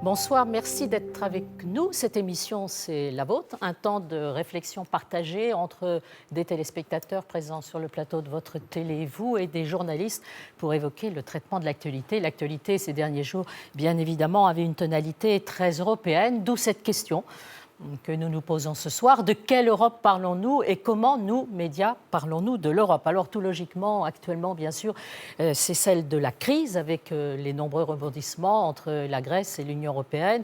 Bonsoir, merci d'être avec nous. Cette émission, c'est la vôtre, un temps de réflexion partagée entre des téléspectateurs présents sur le plateau de votre télé et vous, et des journalistes pour évoquer le traitement de l'actualité. L'actualité, ces derniers jours, bien évidemment, avait une tonalité très européenne, d'où cette question que nous nous posons ce soir. De quelle Europe parlons-nous et comment, nous, médias, parlons-nous de l'Europe? Alors, tout logiquement, actuellement, bien sûr, c'est celle de la crise avec les nombreux rebondissements entre la Grèce et l'Union européenne.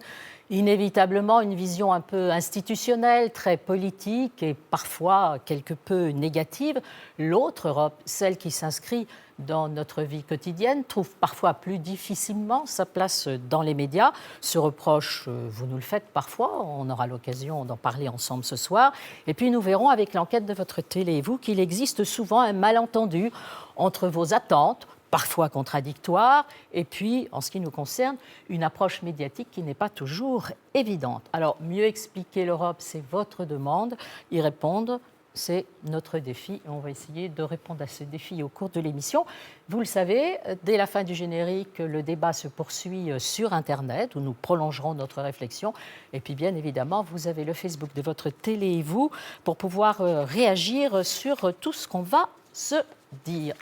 Inévitablement, une vision un peu institutionnelle, très politique et parfois quelque peu négative. L'autre Europe, celle qui s'inscrit dans notre vie quotidienne, trouve parfois plus difficilement sa place dans les médias. Ce reproche, vous nous le faites parfois, on aura l'occasion d'en parler ensemble ce soir. Et puis nous verrons avec l'enquête de votre télé et vous qu'il existe souvent un malentendu entre vos attentes, parfois contradictoires, et puis, en ce qui nous concerne, une approche médiatique qui n'est pas toujours évidente. Alors, mieux expliquer l'Europe, c'est votre demande. Y répondre, c'est notre défi. On va essayer de répondre à ce défi au cours de l'émission. Vous le savez, dès la fin du générique, le débat se poursuit sur Internet, où nous prolongerons notre réflexion. Et puis, bien évidemment, vous avez le Facebook de votre télé et vous, pour pouvoir réagir sur tout ce qu'on va se dire.